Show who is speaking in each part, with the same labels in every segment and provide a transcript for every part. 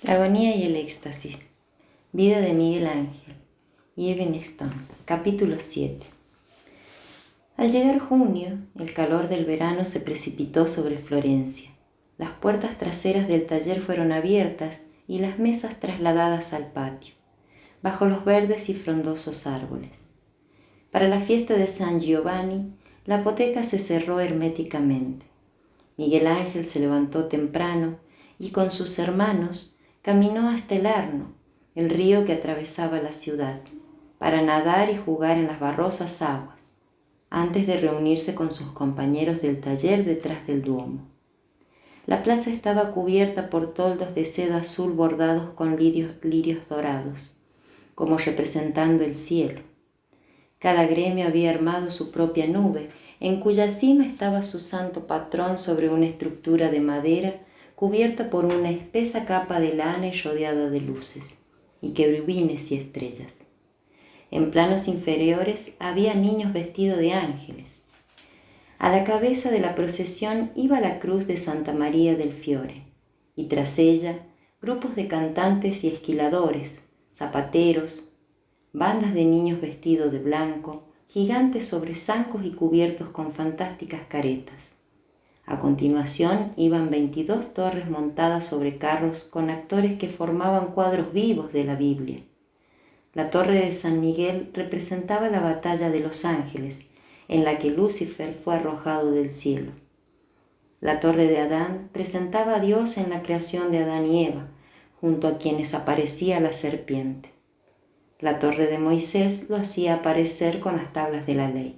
Speaker 1: La agonía y el éxtasis. Vida de Miguel Ángel. Irving Stone. Capítulo 7. Al llegar junio, el calor del verano se precipitó sobre Florencia. Las puertas traseras del taller fueron abiertas y las mesas trasladadas al patio, bajo los verdes y frondosos árboles. Para la fiesta de San Giovanni, la apoteca se cerró herméticamente. Miguel Ángel se levantó temprano y con sus hermanos caminó hasta el Arno, el río que atravesaba la ciudad, para nadar y jugar en las barrosas aguas, antes de reunirse con sus compañeros del taller detrás del Duomo. La plaza estaba cubierta por toldos de seda azul bordados con lirios dorados, como representando el cielo. Cada gremio había armado su propia nube, en cuya cima estaba su santo patrón sobre una estructura de madera cubierta por una espesa capa de lana y rodeada de luces, y querubines y estrellas. En planos inferiores había niños vestidos de ángeles. A la cabeza de la procesión iba la cruz de Santa María del Fiore, y tras ella grupos de cantantes y esquiladores, zapateros, bandas de niños vestidos de blanco, gigantes sobre zancos y cubiertos con fantásticas caretas. A continuación iban 22 torres montadas sobre carros con actores que formaban cuadros vivos de la Biblia. La torre de San Miguel representaba la batalla de los ángeles, en la que Lucifer fue arrojado del cielo. La torre de Adán presentaba a Dios en la creación de Adán y Eva, junto a quienes aparecía la serpiente. La torre de Moisés lo hacía aparecer con las tablas de la ley.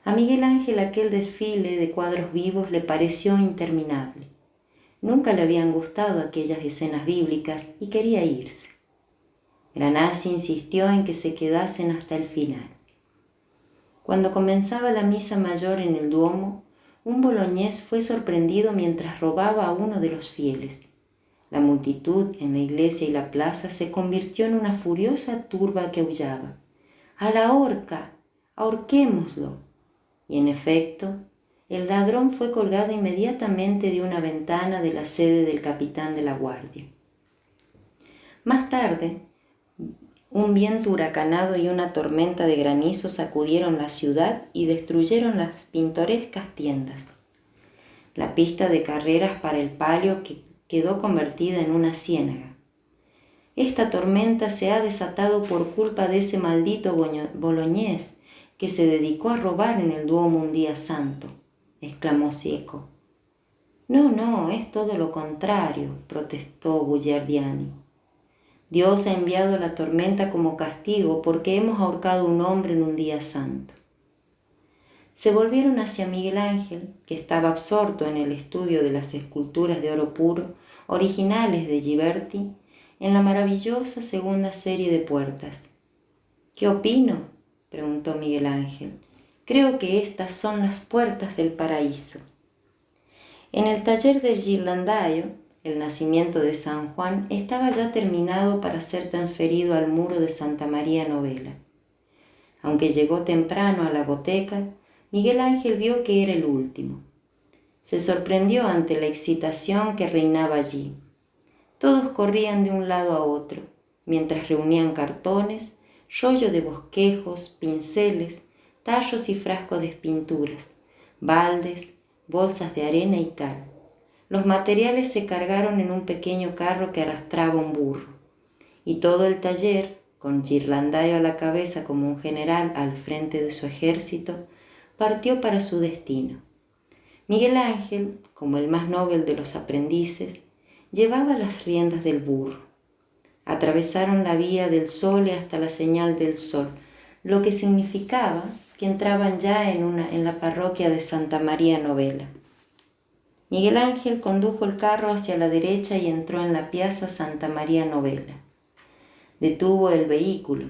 Speaker 1: A Miguel Ángel aquel desfile de cuadros vivos le pareció interminable. Nunca le habían gustado aquellas escenas bíblicas y quería irse. Granassi insistió en que se quedasen hasta el final. Cuando comenzaba la misa mayor en el Duomo, un boloñés fue sorprendido mientras robaba a uno de los fieles. La multitud en la iglesia y la plaza se convirtió en una furiosa turba que aullaba: ¡a la horca! ¡Ahorquémoslo! Y en efecto, el ladrón fue colgado inmediatamente de una ventana de la sede del capitán de la guardia. Más tarde, un viento huracanado y una tormenta de granizo sacudieron la ciudad y destruyeron las pintorescas tiendas. La pista de carreras para el palio quedó convertida en una ciénaga. Esta tormenta se ha desatado por culpa de ese maldito boloñés que se dedicó a robar en el Duomo un día santo, exclamó Cieco. No, es todo lo contrario, protestó Gugliardiani. Dios ha enviado la tormenta como castigo porque hemos ahorcado a un hombre en un día santo. Se volvieron hacia Miguel Ángel, que estaba absorto en el estudio de las esculturas de oro puro, originales de Ghiberti, en la maravillosa segunda serie de puertas. ¿Qué opino?, preguntó Miguel Ángel. Creo que estas son las puertas del paraíso. En el taller del Ghirlandaio, el nacimiento de San Juan estaba ya terminado para ser transferido al muro de Santa María Novella. Aunque llegó temprano a la boteca, Miguel Ángel vio que era el último. Se sorprendió ante la excitación que reinaba allí. Todos corrían de un lado a otro, mientras reunían cartones, rollo de bosquejos, pinceles, tallos y frascos de pinturas, baldes, bolsas de arena y cal. Los materiales se cargaron en un pequeño carro que arrastraba un burro, y todo el taller, con Ghirlandaio a la cabeza como un general al frente de su ejército, partió para su destino. Miguel Ángel, como el más noble de los aprendices, llevaba las riendas del burro. Atravesaron la vía del Sole hasta la señal del sol, lo que significaba que entraban ya en la parroquia de Santa María Novella. Miguel Ángel condujo el carro hacia la derecha y entró en la piazza Santa María Novella. Detuvo el vehículo.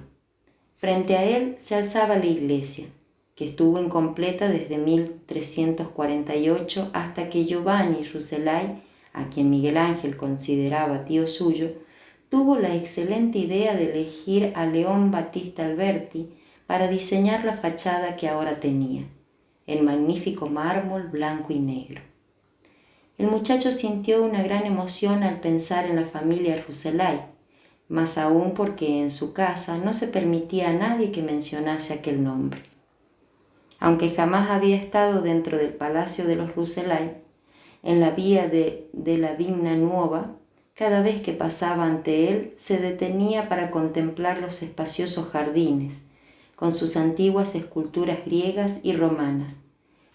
Speaker 1: Frente a él se alzaba la iglesia, que estuvo incompleta desde 1348 hasta que Giovanni Rucellai, a quien Miguel Ángel consideraba tío suyo, tuvo la excelente idea de elegir a León Battista Alberti para diseñar la fachada que ahora tenía, en magnífico mármol blanco y negro. El muchacho sintió una gran emoción al pensar en la familia Rucellai, más aún porque en su casa no se permitía a nadie que mencionase aquel nombre. Aunque jamás había estado dentro del palacio de los Rucellai, en la vía de la Vigna Nuova, cada vez que pasaba ante él se detenía para contemplar los espaciosos jardines, con sus antiguas esculturas griegas y romanas,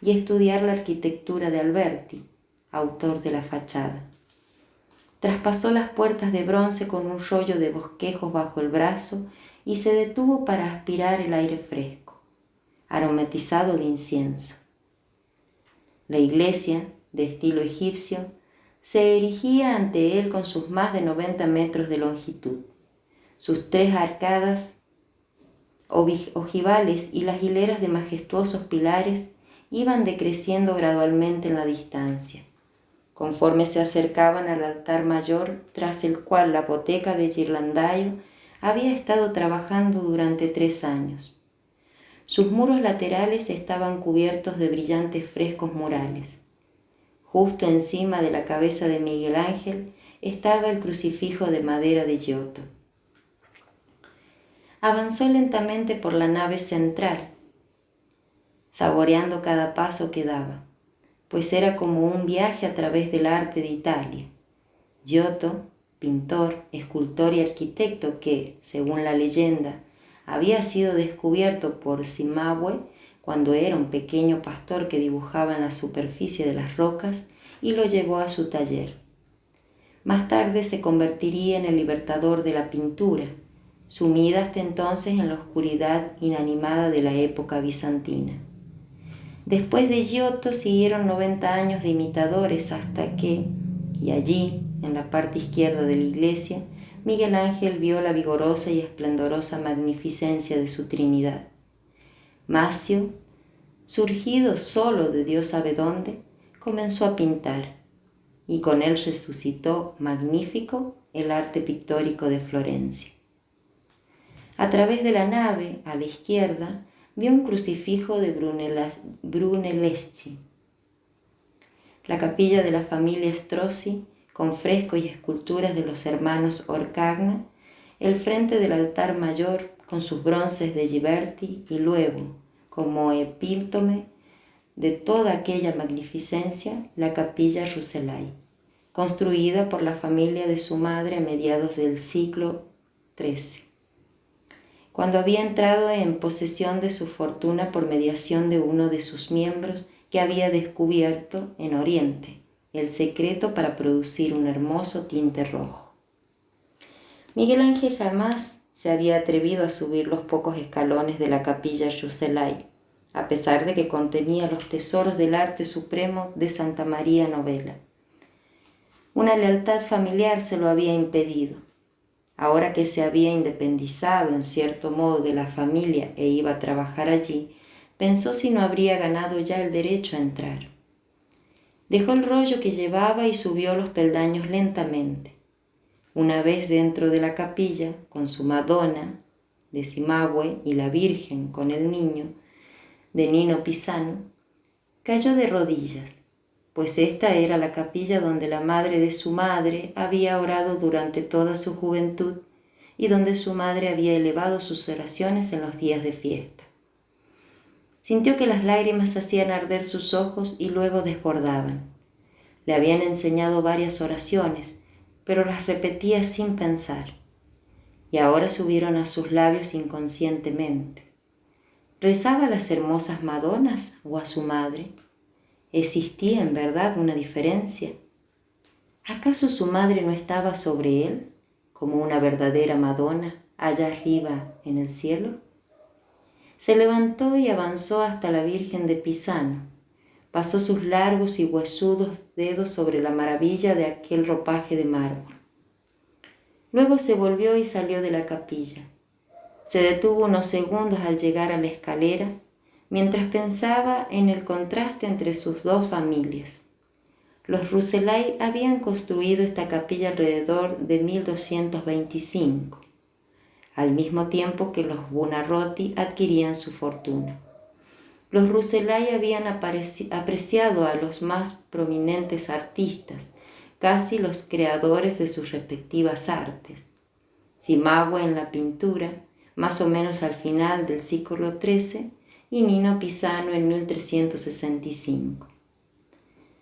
Speaker 1: y estudiar la arquitectura de Alberti, autor de la fachada. Traspasó las puertas de bronce con un rollo de bosquejos bajo el brazo y se detuvo para aspirar el aire fresco, aromatizado de incienso. La iglesia, de estilo egipcio, se erigía ante él con sus más de 90 metros de longitud, sus 3 arcadas ojivales y las hileras de majestuosos pilares iban decreciendo gradualmente en la distancia, conforme se acercaban al altar mayor tras el cual la boteca de Ghirlandaio había estado trabajando durante 3 años. Sus muros laterales estaban cubiertos de brillantes frescos murales. Justo encima de la cabeza de Miguel Ángel estaba el crucifijo de madera de Giotto. Avanzó lentamente por la nave central, saboreando cada paso que daba, pues era como un viaje a través del arte de Italia. Giotto, pintor, escultor y arquitecto que, según la leyenda, había sido descubierto por Cimabue cuando era un pequeño pastor que dibujaba en la superficie de las rocas y lo llevó a su taller. Más tarde se convertiría en el libertador de la pintura, sumida hasta entonces en la oscuridad inanimada de la época bizantina. Después de Giotto siguieron 90 años de imitadores hasta que, y allí, en la parte izquierda de la iglesia, Miguel Ángel vio la vigorosa y esplendorosa magnificencia de su Trinidad. Macio, surgido solo de Dios sabe dónde, comenzó a pintar, y con él resucitó magnífico el arte pictórico de Florencia. A través de la nave, a la izquierda, vio un crucifijo de Brunelleschi. La capilla de la familia Strozzi, con frescos y esculturas de los hermanos Orcagna, el frente del altar mayor con sus bronces de Ghiberti y luego, como epítome de toda aquella magnificencia, la capilla Rucellai, construida por la familia de su madre a mediados del siglo XIII, cuando había entrado en posesión de su fortuna por mediación de uno de sus miembros que había descubierto en Oriente el secreto para producir un hermoso tinte rojo. Miguel Ángel jamás se había atrevido a subir los pocos escalones de la capilla Rucellai, a pesar de que contenía los tesoros del arte supremo de Santa María Novella. Una lealtad familiar se lo había impedido. Ahora que se había independizado en cierto modo de la familia e iba a trabajar allí, pensó si no habría ganado ya el derecho a entrar. Dejó el rollo que llevaba y subió los peldaños lentamente. Una vez dentro de la capilla, con su Madonna de Cimabue y la Virgen con el Niño de Nino Pisano, cayó de rodillas, pues esta era la capilla donde la madre de su madre había orado durante toda su juventud y donde su madre había elevado sus oraciones en los días de fiesta. Sintió que las lágrimas hacían arder sus ojos y luego desbordaban. Le habían enseñado varias oraciones, pero las repetía sin pensar, y ahora subieron a sus labios inconscientemente. ¿Rezaba a las hermosas Madonas o a su madre? ¿Existía en verdad una diferencia? ¿Acaso su madre no estaba sobre él, como una verdadera Madonna, allá arriba en el cielo? Se levantó y avanzó hasta la Virgen de Pisano. Pasó sus largos y huesudos dedos sobre la maravilla de aquel ropaje de mármol. Luego se volvió y salió de la capilla. Se detuvo unos segundos al llegar a la escalera, mientras pensaba en el contraste entre sus dos familias. Los Rucellai habían construido esta capilla alrededor de 1225, al mismo tiempo que los Buonarroti adquirían su fortuna. Los Rucellai habían apreciado a los más prominentes artistas, casi los creadores de sus respectivas artes. Cimabue en la pintura, más o menos al final del siglo XIII, y Nino Pisano en 1365.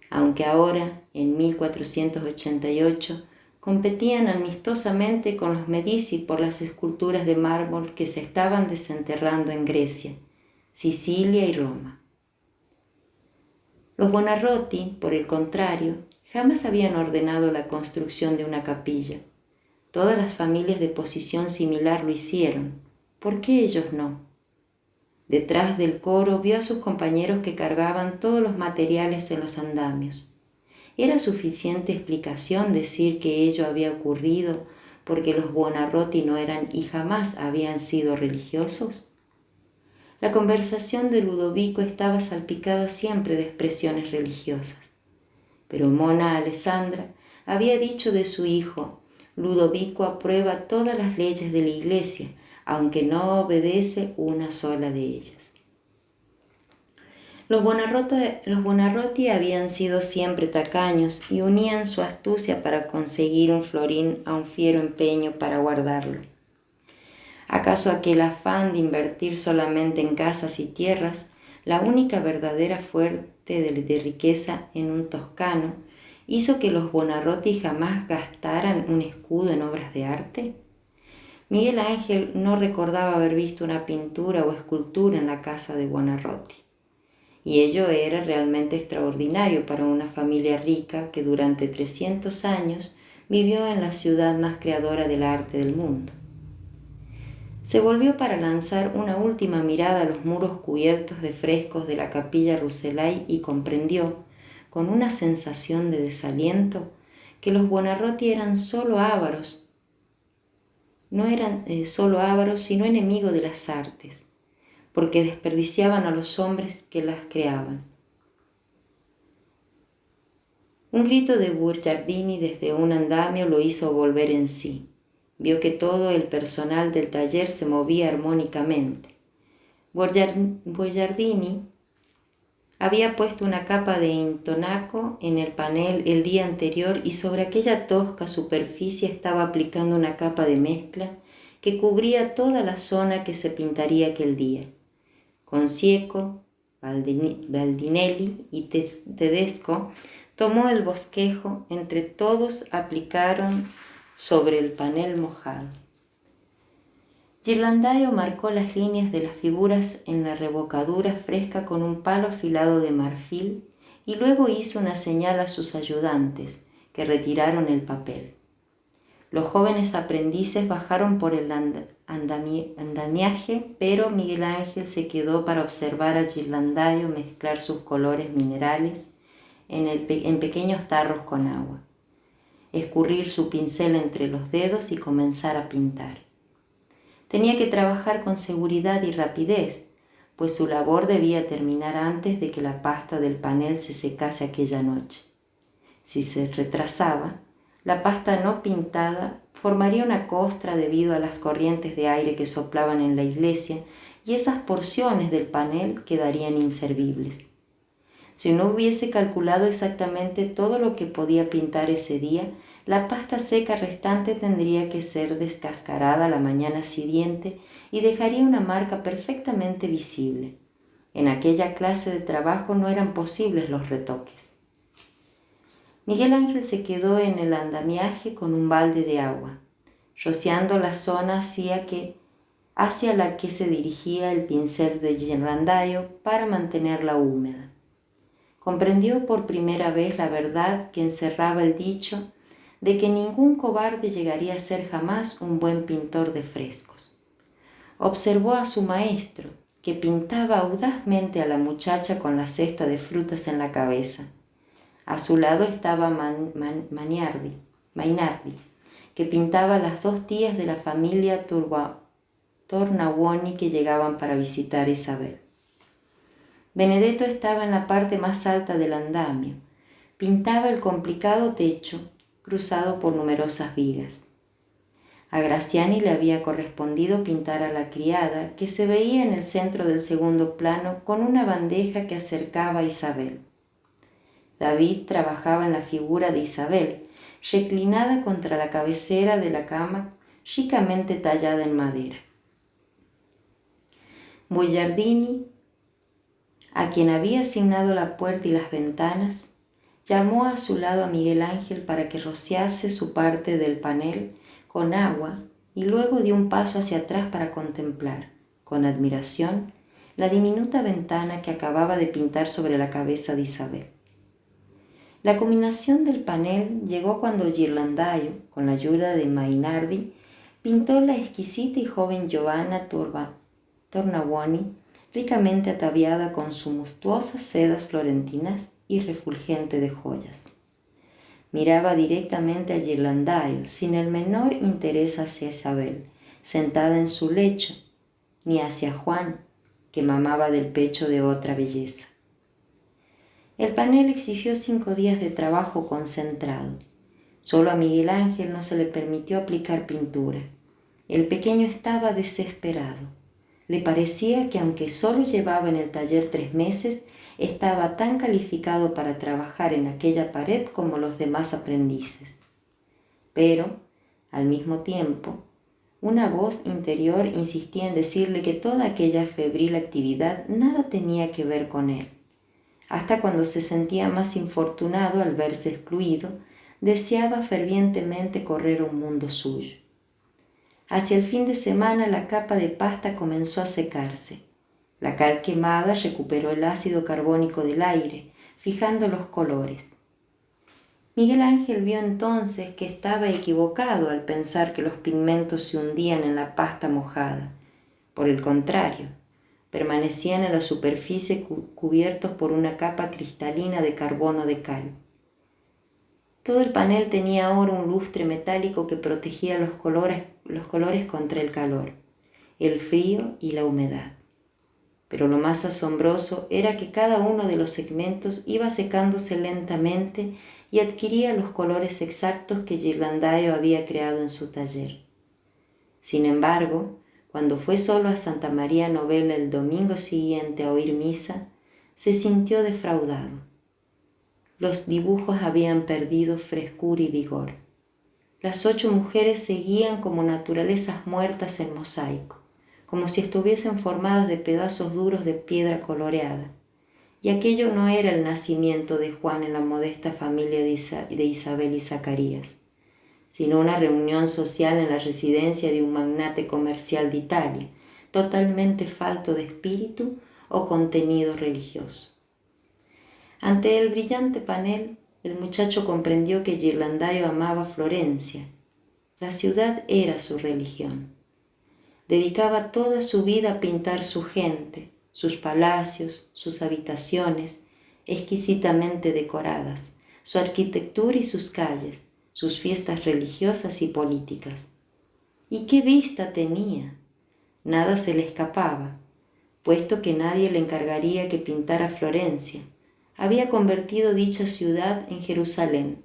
Speaker 1: Aunque ahora, en 1488, competían amistosamente con los Medici por las esculturas de mármol que se estaban desenterrando en Grecia, Sicilia y Roma. Los Buonarroti, por el contrario, jamás habían ordenado la construcción de una capilla. Todas las familias de posición similar lo hicieron. ¿Por qué ellos no? Detrás del coro vio a sus compañeros que cargaban todos los materiales en los andamios. ¿Era suficiente explicación decir que ello había ocurrido porque los Buonarroti no eran y jamás habían sido religiosos? La conversación de Ludovico estaba salpicada siempre de expresiones religiosas. Pero Monna Alessandra había dicho de su hijo: Ludovico aprueba todas las leyes de la Iglesia, aunque no obedece una sola de ellas. Los Buonarroti habían sido siempre tacaños y unían su astucia para conseguir un florín a un fiero empeño para guardarlo. ¿Acaso aquel afán de invertir solamente en casas y tierras, la única verdadera fuente de riqueza en un toscano, hizo que los Buonarroti jamás gastaran un escudo en obras de arte? Miguel Ángel no recordaba haber visto una pintura o escultura en la casa de Buonarroti. Y ello era realmente extraordinario para una familia rica que durante 300 años vivió en la ciudad más creadora del arte del mundo. Se volvió para lanzar una última mirada a los muros cubiertos de frescos de la capilla Rucellai y comprendió, con una sensación de desaliento, que los Buonarroti eran solo ávaros. No eran solo ávaros, sino enemigos de las artes, porque desperdiciaban a los hombres que las creaban. Un grito de Guicciardini desde un andamio lo hizo volver en sí. Vio que todo el personal del taller se movía armónicamente. Guicciardini había puesto una capa de intonaco en el panel el día anterior y sobre aquella tosca superficie estaba aplicando una capa de mezcla que cubría toda la zona que se pintaría aquel día. Concieco, Baldinelli y Tedesco tomó el bosquejo, entre todos aplicaron sobre el panel mojado. Ghirlandaio marcó las líneas de las figuras en la revocadura fresca con un palo afilado de marfil y luego hizo una señal a sus ayudantes, que retiraron el papel. Los jóvenes aprendices bajaron por el andamiaje, pero Miguel Ángel se quedó para observar a Ghirlandaio mezclar sus colores minerales en pequeños tarros con agua, escurrir su pincel entre los dedos y comenzar a pintar. Tenía que trabajar con seguridad y rapidez, pues su labor debía terminar antes de que la pasta del panel se secase aquella noche. Si se retrasaba, la pasta no pintada formaría una costra debido a las corrientes de aire que soplaban en la iglesia y esas porciones del panel quedarían inservibles. Si no hubiese calculado exactamente todo lo que podía pintar ese día, la pasta seca restante tendría que ser descascarada la mañana siguiente y dejaría una marca perfectamente visible. En aquella clase de trabajo no eran posibles los retoques. Miguel Ángel se quedó en el andamiaje con un balde de agua, rociando la zona hacia la que se dirigía el pincel de Ghirlandaio para mantenerla húmeda. Comprendió por primera vez la verdad que encerraba el dicho de que ningún cobarde llegaría a ser jamás un buen pintor de frescos. Observó a su maestro, que pintaba audazmente a la muchacha con la cesta de frutas en la cabeza. A su lado estaba Mainardi, que pintaba a las dos tías de la familia Tornabuoni que llegaban para visitar a Isabel. Benedetto estaba en la parte más alta del andamio. Pintaba el complicado techo, cruzado por numerosas vigas. A Graciani le había correspondido pintar a la criada, que se veía en el centro del segundo plano con una bandeja que acercaba a Isabel. David trabajaba en la figura de Isabel, reclinada contra la cabecera de la cama, ricamente tallada en madera. Bogliardini, a quien había asignado la puerta y las ventanas, llamó a su lado a Miguel Ángel para que rociase su parte del panel con agua y luego dio un paso hacia atrás para contemplar, con admiración, la diminuta ventana que acababa de pintar sobre la cabeza de Isabel. La culminación del panel llegó cuando Ghirlandaio, con la ayuda de Mainardi, pintó la exquisita y joven Giovanna Tornabuoni, ricamente ataviada con suntuosas sedas florentinas y refulgente de joyas. Miraba directamente a Ghirlandaio, sin el menor interés hacia Isabel, sentada en su lecho, ni hacia Juan, que mamaba del pecho de otra belleza. El panel exigió 5 días de trabajo concentrado. Solo a Miguel Ángel no se le permitió aplicar pintura. El pequeño estaba desesperado. Le parecía que aunque solo llevaba en el taller 3 meses, estaba tan calificado para trabajar en aquella pared como los demás aprendices. Pero, al mismo tiempo, una voz interior insistía en decirle que toda aquella febril actividad nada tenía que ver con él. Hasta cuando se sentía más infortunado al verse excluido, deseaba fervientemente correr a un mundo suyo. Hacia el fin de semana la capa de pasta comenzó a secarse. La cal quemada recuperó el ácido carbónico del aire, fijando los colores. Miguel Ángel vio entonces que estaba equivocado al pensar que los pigmentos se hundían en la pasta mojada. Por el contrario, permanecían en la superficie cubiertos por una capa cristalina de carbono de cal. Todo el panel tenía ahora un lustre metálico que protegía los colores contra el calor, el frío y la humedad. Pero lo más asombroso era que cada uno de los segmentos iba secándose lentamente y adquiría los colores exactos que Ghirlandaio había creado en su taller. Sin embargo, cuando fue solo a Santa María Novella el domingo siguiente a oír misa, se sintió defraudado. Los dibujos habían perdido frescura y vigor. Las 8 mujeres seguían como naturalezas muertas en mosaico, como si estuviesen formadas de pedazos duros de piedra coloreada. Y aquello no era el nacimiento de Juan en la modesta familia de Isabel y Zacarías, sino una reunión social en la residencia de un magnate comercial de Italia, totalmente falto de espíritu o contenido religioso. Ante el brillante panel, el muchacho comprendió que Ghirlandaio amaba Florencia. La ciudad era su religión. Dedicaba toda su vida a pintar su gente, sus palacios, sus habitaciones, exquisitamente decoradas, su arquitectura y sus calles, sus fiestas religiosas y políticas. ¿Y qué vista tenía? Nada se le escapaba, puesto que nadie le encargaría que pintara Florencia. Había convertido dicha ciudad en Jerusalén.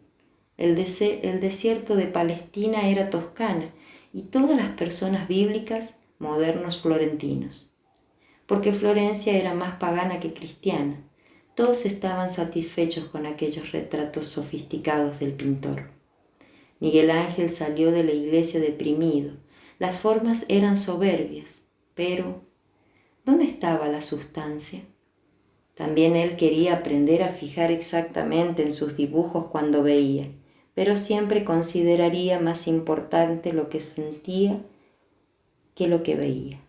Speaker 1: El desierto de Palestina era Toscana y todas las personas bíblicas, modernos florentinos. Porque Florencia era más pagana que cristiana. Todos estaban satisfechos con aquellos retratos sofisticados del pintor. Miguel Ángel salió de la iglesia deprimido. Las formas eran soberbias, pero ¿dónde estaba la sustancia? También él quería aprender a fijar exactamente en sus dibujos cuando veía, pero siempre consideraría más importante lo que sentía que lo que veía.